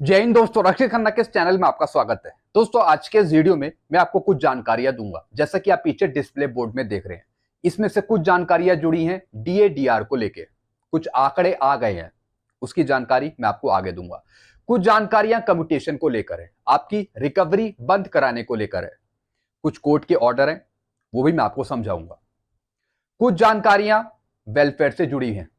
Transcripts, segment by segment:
जय हिंद दोस्तों, रक्षित खन्ना के इस चैनल में आपका स्वागत है। दोस्तों, आज के इस वीडियो में मैं आपको कुछ जानकारियां दूंगा। जैसा कि आप पीछे डिस्प्ले बोर्ड में देख रहे हैं, इसमें से कुछ जानकारियां जुड़ी हैं डीएडीआर को लेके। कुछ आंकड़े आ गए हैं, उसकी जानकारी मैं आपको आगे दूंगा। कुछ जानकारियां कम्यूटेशन को लेकर है, आपकी रिकवरी बंद कराने को लेकर है। कुछ कोर्ट के ऑर्डर हैं, वो भी मैं आपको समझाऊंगा। कुछ जानकारियां वेलफेयर से जुड़ी हैं।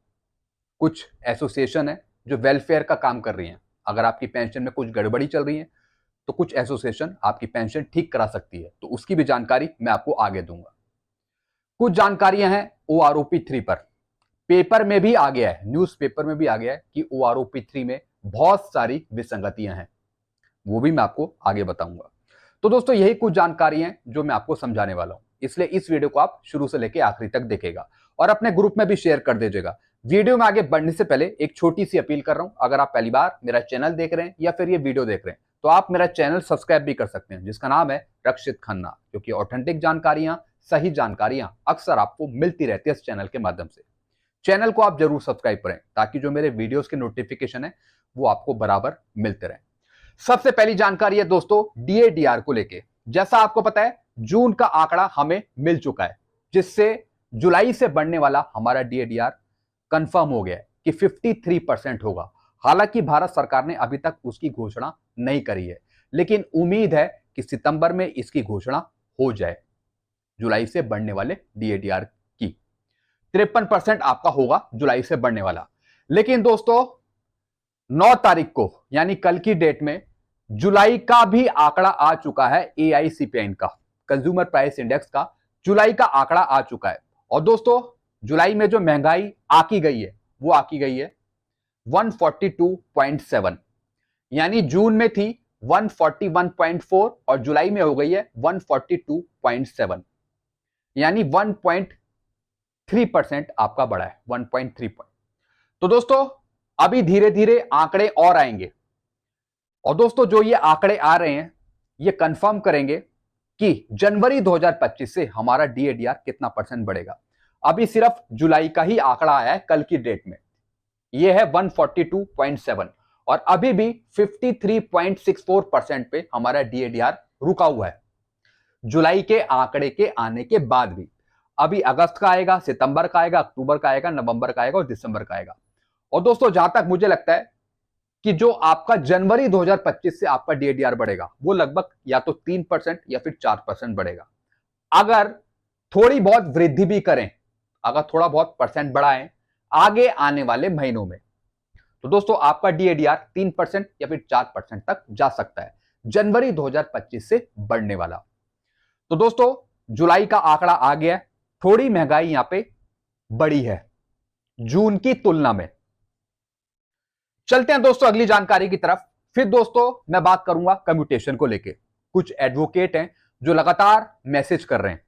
कुछ एसोसिएशन है जो वेलफेयर का काम कर रही हैं। अगर आपकी पेंशन में कुछ गड़बड़ी चल रही है तो कुछ एसोसिएशन आपकी पेंशन ठीक करा सकती है, तो उसकी भी जानकारी मैं आपको आगे दूंगा। कुछ जानकारियां हैं OROP3 पर। पेपर में भी आ गया है, न्यूज़पेपर में भी आ गया है कि OROP3 में बहुत सारी विसंगतियां हैं, वो भी मैं आपको आगे बताऊंगा। तो दोस्तों, यही कुछ जानकारियां हैं जो मैं आपको समझाने वाला हूं, इसलिए इस वीडियो को आप शुरू से लेकर आखिरी तक देखेगा और अपने ग्रुप में भी शेयर कर दीजिएगा। वीडियो में आगे बढ़ने से पहले एक छोटी सी अपील कर रहा हूं, अगर आप पहली बार मेरा चैनल देख रहे हैं या फिर ये वीडियो देख रहे हैं तो आप मेरा चैनल सब्सक्राइब भी कर सकते हैं, जिसका नाम है रक्षित खन्ना, क्योंकि ऑथेंटिक जानकारियां, सही जानकारियां अक्सर आपको मिलती रहती है इस चैनल के माध्यम से। चैनल को आप जरूर सब्सक्राइब करें ताकि जो मेरे वीडियोस के नोटिफिकेशन है वो आपको बराबर मिलते रहे। सबसे पहली जानकारी है दोस्तों डीएडीआर को लेके। जैसा आपको पता है, जून का आंकड़ा हमें मिल चुका है, जिससे जुलाई से बढ़ने वाला हमारा डीएडीआर कंफर्म हो गया है कि 53% होगा। हालांकि भारत सरकार ने अभी तक उसकी घोषणा नहीं करी है, लेकिन उम्मीद है कि सितंबर में इसकी घोषणा हो जाए। जुलाई से बढ़ने वाले डीएडीआर की 53% आपका होगा जुलाई से बढ़ने वाला। लेकिन दोस्तों, 9 तारीख को यानी कल की डेट में जुलाई का भी आंकड़ा आ चुका है। AICPI का, कंज्यूमर प्राइस इंडेक्स का जुलाई का आंकड़ा आ चुका है। और दोस्तों, जुलाई में जो महंगाई आकी गई है वो आकी गई है 142.7, यानी जून में थी 141.4 और जुलाई में हो गई है 142.7, यानी 1.3% आपका बढ़ा है, 1.3 तो दोस्तों, अभी धीरे धीरे आंकड़े और आएंगे। और दोस्तों, जो ये आंकड़े आ रहे हैं ये कंफर्म करेंगे कि जनवरी 2025 से हमारा डीएडीआर कितना परसेंट बढ़ेगा। अभी सिर्फ जुलाई का ही आंकड़ा आया है कल की डेट में, ये है 142.7 और अभी भी 53.64% पे हमारा डीएडीआर रुका हुआ है जुलाई के आंकड़े के आने के बाद भी। अभी अगस्त का आएगा, सितंबर का आएगा, अक्टूबर का आएगा, नवंबर का आएगा और दिसंबर का आएगा। और दोस्तों, जहां तक मुझे लगता है कि जो आपका जनवरी 2025 से आपका डीएडीआर बढ़ेगा वो लगभग या तो 3% या फिर 4% बढ़ेगा। अगर थोड़ी बहुत वृद्धि भी करें, अगर थोड़ा बहुत परसेंट बढ़ाएं आगे आने वाले महीनों में, तो दोस्तों आपका डीएडीआर 3% या फिर 4% तक जा सकता है जनवरी 2025 से बढ़ने वाला। तो दोस्तों, जुलाई का आंकड़ा आ गया, थोड़ी महंगाई यहां पे बढ़ी है जून की तुलना में। चलते हैं दोस्तों अगली जानकारी की तरफ। फिर दोस्तों, मैं बात करूंगा कम्यूटेशन को लेके। कुछ एडवोकेट हैं जो लगातार मैसेज कर रहे हैं।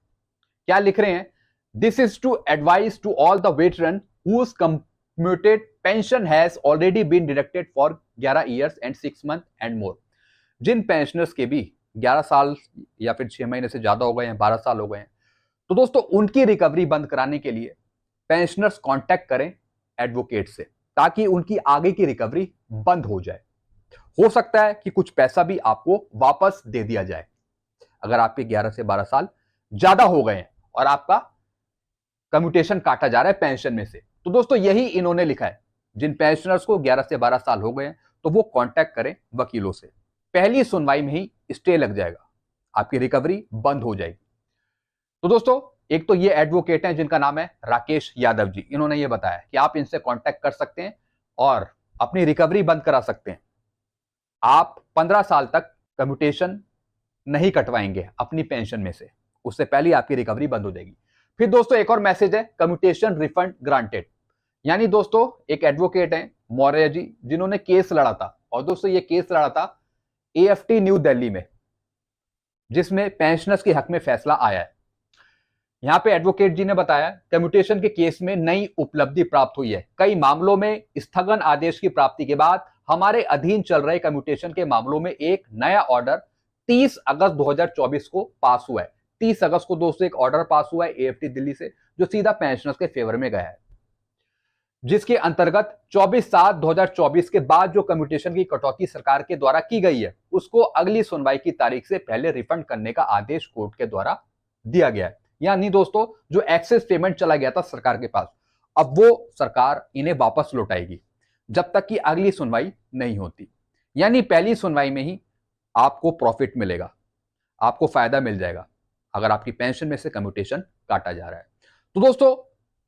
क्या लिख रहे हैं? This is to advice to all the veteran whose commuted pension has already been deducted for 11 years and 6 month and more. जिन पेंशनर्स के भी 11 साल या फिर 6 महीने से ज्यादा हो गए हैं, 12 साल हो गए हैं, तो दोस्तों उनकी रिकवरी बंद कराने के लिए पेंशनर्स कांटेक्ट करें एडवोकेट से, ताकि उनकी आगे की रिकवरी बंद हो जाए। हो सकता है कि कुछ पैसा भी आपको वापस दे दिया जाए अगर आपके 11 से 12 साल ज्यादा हो गए हैं और आपका कम्यूटेशन काटा जा रहा है पेंशन में से। तो दोस्तों, यही इन्होंने लिखा है, जिन पेंशनर्स को 11 से 12 साल हो गए हैं तो वो कांटेक्ट करें वकीलों से। पहली सुनवाई में ही स्टे लग जाएगा, आपकी रिकवरी बंद हो जाएगी। तो दोस्तों, एक तो ये एडवोकेट हैं जिनका नाम है राकेश यादव जी, इन्होंने ये बताया कि आप इनसे कांटेक्ट कर सकते हैं और अपनी रिकवरी बंद करा सकते हैं। आप 15 साल तक कम्यूटेशन नहीं कटवाएंगे अपनी पेंशन में से, उससे पहले आपकी रिकवरी बंद हो जाएगी। फिर दोस्तों, एक और मैसेज है, कम्यूटेशन रिफंड ग्रांटेड। यानी दोस्तों, एक एडवोकेट है मौर्य जी, जिन्होंने केस लड़ा था, और दोस्तों ये केस लड़ा था AFT न्यू दिल्ली में, जिसमें पेंशनर्स के हक में फैसला आया है। यहां पे एडवोकेट जी ने बताया कम्यूटेशन के केस में नई उपलब्धि प्राप्त हुई है। कई मामलों में स्थगन आदेश की प्राप्ति के बाद हमारे अधीन चल रहे कम्यूटेशन के मामलों में एक नया ऑर्डर 30 अगस्त 2024 को पास हुआ है। 30 अगस्त को दोस्तों एक ऑर्डर पास हुआ है AFT दिल्ली से, जो सीधा पेंशनर्स के फेवर में गया है। जिसके अंतर्गत 24/7/2024 के बाद जो कम्यूटेशन की कटौती सरकार के द्वारा की गई है उसको अगली सुनवाई की तारीख से पहले रिफंड करने का आदेश कोर्ट के द्वारा दिया गया है। यानी दोस्तों जो एक्सेस पेमेंट चला गया था सरकार के पास, अब वो सरकार इन्हें वापस लौटाएगी जब तक कि अगली सुनवाई नहीं होती। यानी पहली सुनवाई में ही आपको प्रॉफिट मिलेगा, आपको फायदा मिल जाएगा अगर आपकी पेंशन में से कम्यूटेशन काटा जा रहा है। तो दोस्तों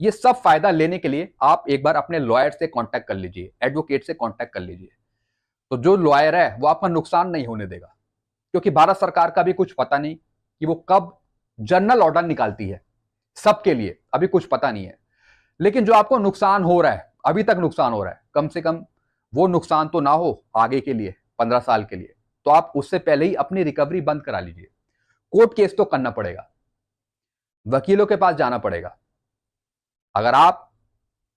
ये सब फायदा लेने के लिए आप एक बार अपने लॉयर से कांटेक्ट कर लीजिए, एडवोकेट से कांटेक्ट कर लीजिए। तो जो लॉयर है वो आपका नुकसान नहीं होने देगा, क्योंकि भारत सरकार का भी कुछ पता नहीं कि वो कब जनरल ऑर्डर निकालती है सबके लिए, अभी कुछ पता नहीं है। लेकिन जो आपको नुकसान हो रहा है, अभी तक नुकसान हो रहा है, कम से कम वो नुकसान तो ना हो आगे के लिए 15 साल के लिए। तो आप उससे पहले ही अपनी रिकवरी बंद करा लीजिए। कोर्ट केस तो करना पड़ेगा, वकीलों के पास जाना पड़ेगा। अगर आप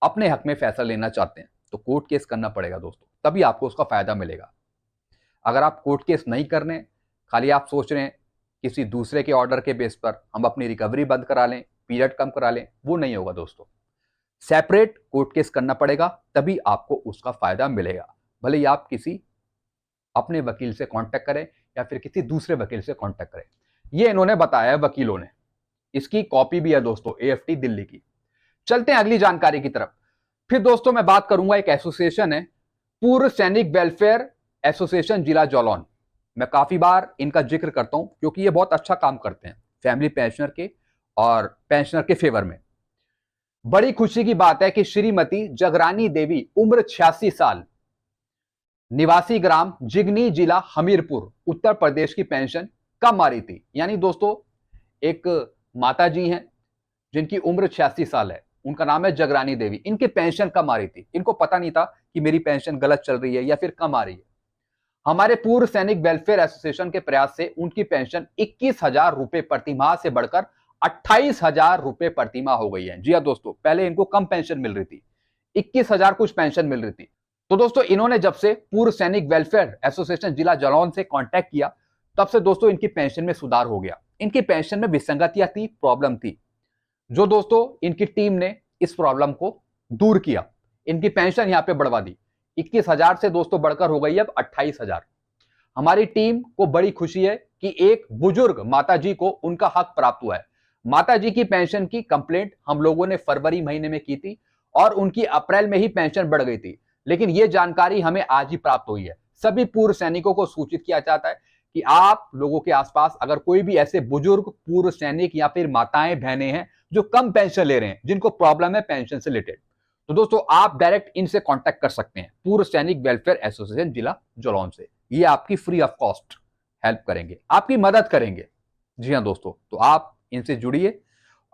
अपने हक में फैसला लेना चाहते हैं तो कोर्ट केस करना पड़ेगा दोस्तों, तभी आपको उसका फायदा मिलेगा। अगर आप कोर्ट केस नहीं करने, खाली आप सोच रहे हैं किसी दूसरे के ऑर्डर के बेस पर हम अपनी रिकवरी बंद करा लें, पीरियड कम करा लें, वो नहीं होगा दोस्तों। सेपरेट कोर्ट केस करना पड़ेगा, तभी आपको उसका फायदा मिलेगा। भले ही आप किसी अपने वकील से कांटेक्ट करें या फिर किसी दूसरे वकील से कांटेक्ट करें। ये इन्होंने बताया है वकीलों ने, इसकी कॉपी भी है दोस्तों एएफटी दिल्ली की। चलते हैं अगली जानकारी की तरफ। फिर दोस्तों मैं बात करूंगा, एक एसोसिएशन है पूर्व सैनिक वेलफेयर एसोसिएशन जिला जालौन। मैं काफी बार इनका जिक्र करता हूं क्योंकि ये बहुत अच्छा काम करते हैं फैमिली पेंशनर के और पेंशनर के फेवर में। बड़ी खुशी की बात है कि श्रीमती जगरानी देवी उम्र 86 साल, निवासी ग्राम जिगनी, जिला हमीरपुर, उत्तर प्रदेश की पेंशन कम आ रही थी। यानी दोस्तों एक माता जी हैं जिनकी उम्र 86 साल है, उनका नाम है जगरानी देवी। इनकी पेंशन कम आ रही थी, इनको पता नहीं था कि मेरी पेंशन गलत चल रही है या फिर कम आ रही है। हमारे पूर्व सैनिक वेलफेयर एसोसिएशन के प्रयास से उनकी पेंशन 21,000 रुपए प्रतिमाह से बढ़कर 28,000 रुपए प्रतिमाह हो गई है। जी हाँ दोस्तों, पहले इनको कम पेंशन मिल रही थी, 21,000 कुछ पेंशन मिल रही थी। तो दोस्तों इन्होंने जब से पूर्व सैनिक वेलफेयर एसोसिएशन जिला जालौन से कांटेक्ट किया, तब से दोस्तों इनकी पेंशन में सुधार हो गया। इनकी पेंशन में विसंगतियां थी, प्रॉब्लम थी, जो दोस्तों इनकी टीम ने इस प्रॉब्लम को दूर किया, इनकी पेंशन यहां पे बढ़वा दी। 21,000 से दोस्तों बढ़कर हो गई अब 28,000। हमारी टीम को बड़ी खुशी है कि एक बुजुर्ग माता जी को उनका हक प्राप्त हुआ है। माता जी की पेंशन की कंप्लेंट हम लोगों ने फरवरी महीने में की थी और उनकी अप्रैल में ही पेंशन बढ़ गई थी, लेकिन यह जानकारी हमें आज ही प्राप्त हुई है। सभी पूर्व सैनिकों को सूचित किया जाता है कि आप लोगों के आसपास अगर कोई भी ऐसे बुजुर्ग पूर्व सैनिक या फिर माताएं बहनें हैं जो कम पेंशन ले रहे हैं, जिनको प्रॉब्लम है पेंशन से रिलेटेड, तो दोस्तों आप डायरेक्ट इनसे कांटेक्ट कर सकते हैं, पूर्व सैनिक वेलफेयर एसोसिएशन जिला जालौन से। ये आपकी फ्री ऑफ कॉस्ट हेल्प करेंगे, आपकी मदद करेंगे। जी हाँ दोस्तों, तो आप इनसे जुड़िए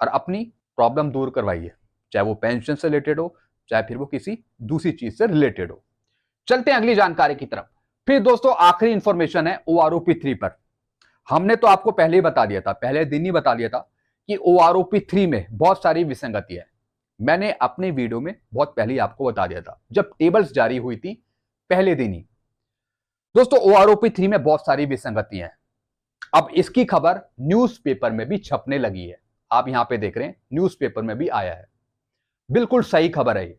और अपनी प्रॉब्लम दूर करवाइए, चाहे वो पेंशन से रिलेटेड हो, चाहे फिर वो किसी दूसरी चीज से रिलेटेड हो। चलते हैं अगली जानकारी की तरफ। फिर दोस्तों आखिरी इंफॉर्मेशन है OROP 3 पर। हमने तो आपको पहले ही बता दिया था, पहले दिन ही बता दिया था कि OROP 3 में बहुत सारी विसंगति है। मैंने अपने वीडियो में बहुत पहले ही आपको बता दिया था, जब टेबल्स जारी हुई थी पहले दिन ही। दोस्तों OROP 3 में बहुत सारी विसंगति है। अब इसकी खबर न्यूज़पेपर में भी छपने लगी है, आप यहां पे देख रहे हैं न्यूज़पेपर में भी आया है। बिल्कुल सही खबर है ये।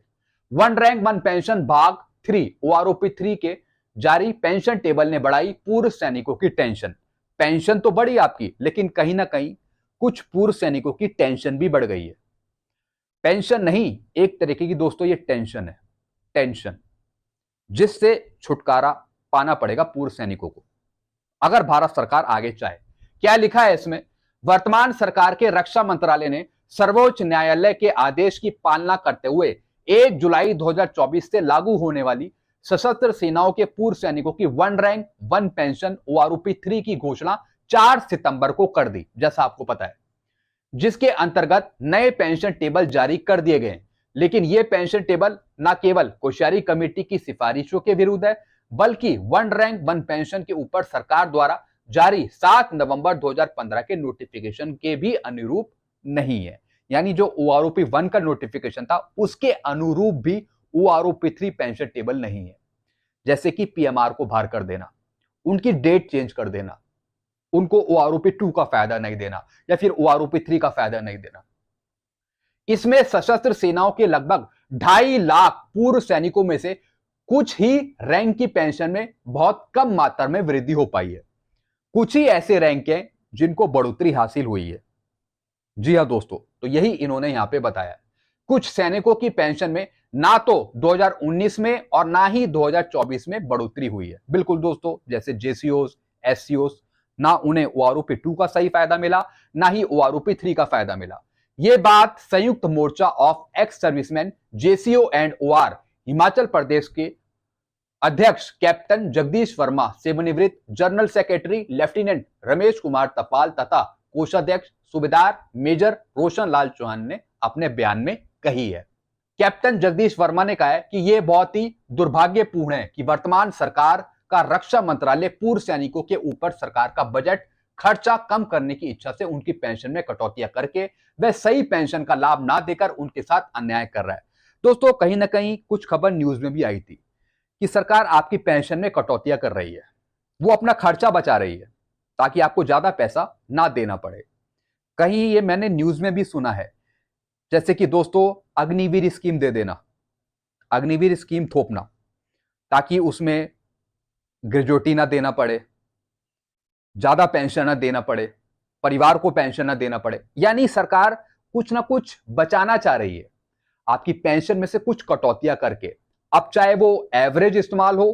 वन रैंक वन पेंशन भाग 3 OROP 3 के जारी पेंशन टेबल ने बढ़ाई पूर्व सैनिकों की टेंशन। पेंशन तो बढ़ी आपकी, लेकिन कहीं ना कहीं कुछ पूर्व सैनिकों की टेंशन भी बढ़ गई है। पेंशन नहीं, एक तरीके की दोस्तों ये टेंशन है, टेंशन, जिससे छुटकारा पाना पड़ेगा पूर्व सैनिकों को अगर भारत सरकार आगे चाहे। क्या लिखा है इसमें? वर्तमान सरकार के रक्षा मंत्रालय ने सर्वोच्च न्यायालय के आदेश की पालना करते हुए 1 जुलाई 2024 से लागू होने वाली सशस्त्र सेनाओं के पूर्व सैनिकों की one rank one pension OROP 3 की घोषणा 4 सितंबर को कर दी, जैसा आपको पता है, जिसके अंतर्गत नए पेंशन टेबल जारी कर दिए गए। लेकिन यह पेंशन टेबल न केवल कोश्यारी कमेटी की सिफारिशों के विरुद्ध है, बल्कि वन रैंक वन पेंशन के ऊपर सरकार द्वारा जारी 7 नवंबर 2015 के नोटिफिकेशन के भी अनुरूप नहीं है। यानी जो OROP 1 का नोटिफिकेशन था उसके अनुरूप भी OROP 3 पेंशन टेबल नहीं है। जैसे कि PMR को बाहर कर देना, उनकी डेट चेंज कर देना, उनको OROP 2 का फायदा नहीं देना या फिर OROP 3 का फायदा नहीं देना। इसमें सशस्त्र सेनाओं के लगभग 2.5 लाख पूर्व सैनिकों में से कुछ ही रैंक की पेंशन में बहुत कम मात्रा में वृद्धि हो पाई है। कुछ ही ऐसे रैंक हैं जिनको बढ़ोतरी हासिल हुई है। जी हां दोस्तों, तो यही इन्होंने यहां पे बताया। कुछ सैनिकों की पेंशन में ना तो 2019 में और ना ही 2024 में बढ़ोतरी हुई है। बिल्कुल दोस्तों, जैसे जेसीओस, एससीओस, ना उन्हें ओआरओपी 2 का सही फायदा मिला, ना ही ओआरओपी 3 का फायदा मिला। यह बात Sanyukt Morcha of ex serviceman JCO and OR Himachal Pradesh के अध्यक्ष कैप्टन जगदीश वर्मा, सेवानिवृत्त general secretary lieutenant Ramesh Kumar Tapal तथा कोषाध्यक्ष सूबेदार मेजर रोशन लाल चौहान ने अपने बयान में कही है। कैप्टन जगदीश वर्मा ने कहा है कि यह बहुत ही दुर्भाग्यपूर्ण है कि वर्तमान सरकार का रक्षा मंत्रालय पूर्व सैनिकों के ऊपर सरकार का बजट खर्चा कम करने की इच्छा से उनकी पेंशन में कटौतियां करके वह सही पेंशन का लाभ ना देकर उनके साथ अन्याय कर रहा है। दोस्तों, कहीं ना कहीं कुछ खबर न्यूज में भी आई थी कि सरकार आपकी पेंशन में कटौतियां कर रही है, वो अपना खर्चा बचा रही है ताकि आपको ज्यादा पैसा ना देना पड़े। कहीं ये मैंने न्यूज में भी सुना है, जैसे कि दोस्तों अग्निवीर स्कीम दे देना, अग्निवीर स्कीम थोपना ताकि उसमें ग्रेजुएटी ना देना पड़े, ज्यादा पेंशन ना देना पड़े, परिवार को पेंशन ना देना पड़े। यानी सरकार कुछ ना कुछ बचाना चाह रही है आपकी पेंशन में से कुछ कटौतियां करके। अब चाहे वो एवरेज इस्तेमाल हो,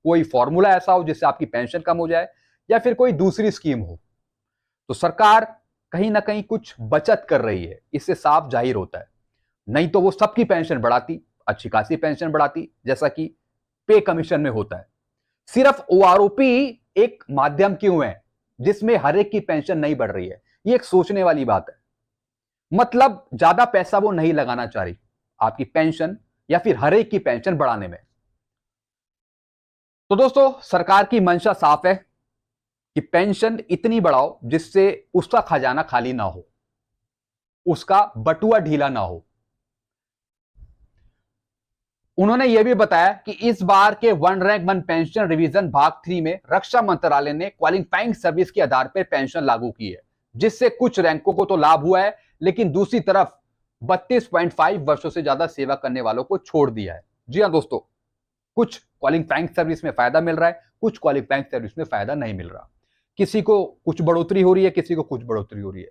कोई फॉर्मूला ऐसा हो जिससे आपकी पेंशन कम हो जाए, या फिर कोई दूसरी स्कीम हो, तो सरकार कहीं ना कहीं कुछ बचत कर रही है, इससे साफ जाहिर होता है। नहीं तो वो सबकी पेंशन बढ़ाती, अच्छी खासी पेंशन बढ़ाती, जैसा कि पे कमीशन में होता है। सिर्फ ओआरओपी एक माध्यम क्यों है जिसमें हर एक की पेंशन नहीं बढ़ रही है? ये एक सोचने वाली बात है। मतलब ज्यादा पैसा वो नहीं लगाना चाह रही आपकी पेंशन या फिर हर एक की पेंशन बढ़ाने में। तो दोस्तों, सरकार की मंशा साफ है कि पेंशन इतनी बढ़ाओ जिससे उसका खजाना खाली ना हो, उसका बटुआ ढीला ना हो। उन्होंने यह भी बताया कि इस बार के one rank one pension revision भाग 3 में रक्षा मंत्रालय ने क्वालिफाइंग सर्विस के आधार पर पेंशन लागू की है, जिससे कुछ रैंकों को तो लाभ हुआ है, लेकिन दूसरी तरफ 32.5 वर्षों से ज्यादा सेवा करने वालों को छोड़ दिया है। जी हां दोस्तों, कुछ क्वालिफाइंग सर्विस में फायदा मिल रहा है, कुछ क्वालिफाइंग सर्विस में फायदा नहीं मिल रहा। किसी को कुछ बढ़ोतरी हो रही है, किसी को कुछ बढ़ोतरी हो रही है,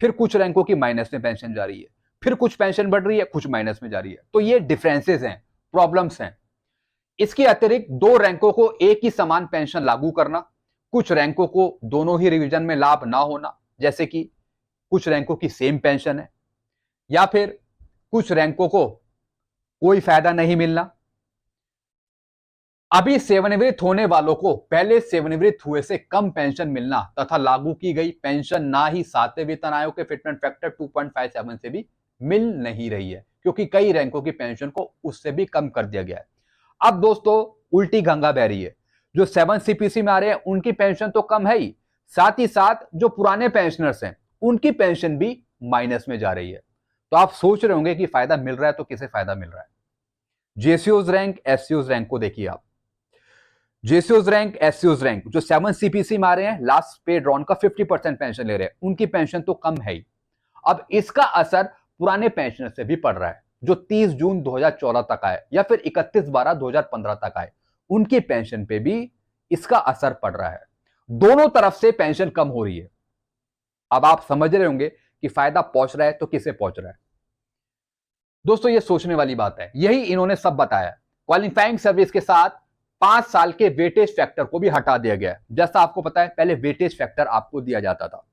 फिर कुछ रैंकों की माइनस में पेंशन जा रही है, फिर कुछ पेंशन बढ़ रही है, कुछ माइनस में जा रही है। तो ये डिफरेंसेस हैं, प्रॉब्लम्स हैं। इसके अतिरिक्त 2 रैंकों को एक ही समान पेंशन लागू करना, कुछ रैंकों को दोनों ही रिवीजन में लाभ ना होना, जैसे कि कुछ रैंकों की सेम पेंशन है, या फिर कुछ रैंकों को कोई फायदा नहीं मिलना। अभी सेवानिवृत्त होने वालों को पहले सेवानिवृत्त हुए से कम पेंशन मिलना तथा लागू की गई पेंशन ना ही 7वें वेतन आयोग के फिटमेंट फैक्टर 2.57 से भी मिल नहीं रही है, क्योंकि कई रैंकों की पेंशन को उससे भी कम कर दिया गया है। अब दोस्तों उल्टी गंगा बह रही है। जो 7 सीपीसी में आ रहे हैं उनकी पेंशन तो कम है ही साथ जो पुराने पेंशनर्स हैं उनकी पेंशन भी माइनस में जा रही है। तो आप सोच रहे होंगे कि फायदा मिल रहा है तो किसे फायदा मिल रहा है? जेसीओज रैंक, एससीओज रैंक को देखिए आप। जेसीओज रैंक, एससीओज रैंक जो 7 सीपीसी में आ रहे हैं, लास्ट पे ड्रॉन का 50% पेंशन ले रहे हैं, उनकी पेंशन तो कम है ही। अब इसका असर पुराने पेंशनर से भी पड़ रहा है जो 30 जून 2014 तक आए या फिर 31/12/2015 तक आए, उनकी पेंशन पे भी इसका असर पड़ रहा है। दोनों तरफ से पेंशन कम हो रही है। अब आप समझ रहे होंगे कि फायदा पहुंच रहा है तो किसे पहुंच रहा है। दोस्तों ये सोचने वाली बात है, यही इन्होंने सब बताया। क्वालिफाइंग सर्विस के साथ 5 साल के वेटेज फैक्टर को भी हटा दिया गया है। जैसा आपको पता है पहले वेटेज फैक्टर आपको दिया जाता था,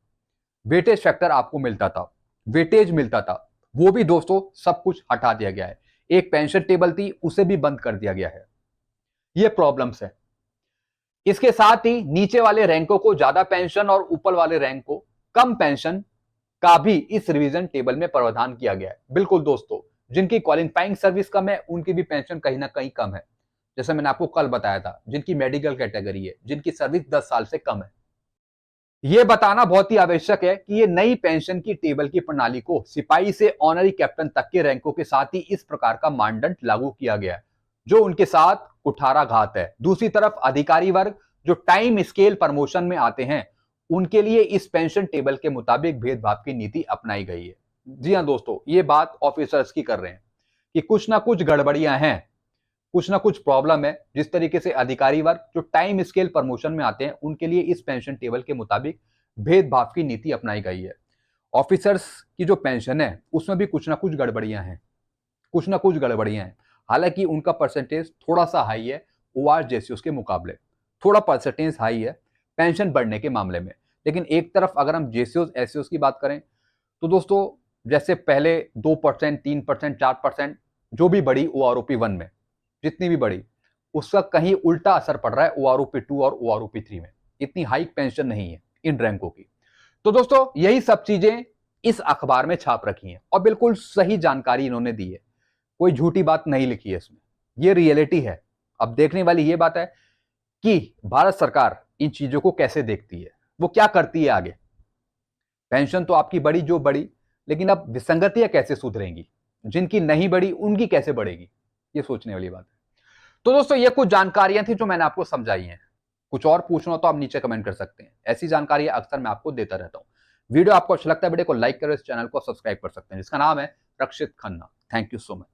वेटेज फैक्टर आपको मिलता था, वेटेज मिलता था, वो भी दोस्तों सब कुछ हटा दिया गया है। एक पेंशन टेबल थी उसे भी बंद कर दिया गया है। ये प्रॉब्लम्स है। इसके साथ ही नीचे वाले रैंकों को ज्यादा पेंशन और ऊपर वाले रैंक को कम पेंशन का भी इस रिवीजन टेबल में प्रावधान किया गया है। बिल्कुल दोस्तों, जिनकी क्वालिफाइंग सर्विस कम है उनकी भी पेंशन कहीं ना कहीं कम है। जैसे मैंने आपको कल बताया था, जिनकी मेडिकल कैटेगरी है, जिनकी सर्विस 10 साल से कम है। यह बताना बहुत ही आवश्यक है कि ये नई पेंशन की टेबल की प्रणाली को सिपाही से ऑनरी कैप्टन तक के रैंकों के साथ ही इस प्रकार का मानदंड लागू किया गया है, जो उनके साथ कुठाराघात है। दूसरी तरफ अधिकारी वर्ग जो टाइम स्केल प्रमोशन में आते हैं, उनके लिए इस पेंशन टेबल के मुताबिक भेदभाव की नीति अपनाई गई है। जी हां दोस्तों, ये बात ऑफिसर्स की कर रहे हैं कि कुछ ना कुछ गड़बड़ियां हैं, कुछ ना कुछ प्रॉब्लम है। जिस तरीके से अधिकारी वर्ग जो टाइम स्केल प्रमोशन में आते हैं उनके लिए इस पेंशन टेबल के मुताबिक भेदभाव की नीति अपनाई गई है। ऑफिसर्स की जो पेंशन है उसमें भी कुछ ना कुछ गड़बड़ियां हैं, कुछ ना कुछ गड़बड़ियां हैं। हालांकि उनका परसेंटेज थोड़ा सा हाई है ओआर जेसीओस के मुकाबले, थोड़ा परसेंटेज हाई है पेंशन बढ़ने के मामले में। लेकिन एक तरफ अगर हम जेसीओस एससीओस की बात करें तो दोस्तों जैसे पहले 2%, 3%, 4% जो भी बढ़ी ओआरओपी 1 में जितनी भी बढ़ी, उसका कहीं उल्टा असर पड़ रहा है ओआरओपी 2 और ओआरओपी 3 में। इतनी हाई पेंशन नहीं है इन रैंकों की। तो दोस्तों यही सब चीजें इस अखबार में छाप रखी हैं और बिल्कुल सही जानकारी इन्होंने दी है, कोई झूठी बात नहीं लिखी है इसमें, ये रियलिटी है। अब देखने वाली ये बात है कि भारत सरकार इन चीजों को कैसे देखती है, वो क्या करती है आगे। पेंशन तो आपकी बढ़ी जो बढ़ी, लेकिन अब विसंगतियां कैसे सुधरेंगी, जिनकी नहीं बढ़ी उनकी कैसे बढ़ेगी, ये सोचने वाली बात है। तो दोस्तों ये कुछ जानकारियां थी जो मैंने आपको समझाई हैं। कुछ और पूछना हो तो आप नीचे कमेंट कर सकते हैं, ऐसी जानकारी अक्सर मैं आपको देता रहता हूं। वीडियो आपको अच्छा लगता है वीडियो को लाइक करो, इस चैनल को सब्सक्राइब कर सकते हैं जिसका नाम है Rakshit Khanna. Thank you so much.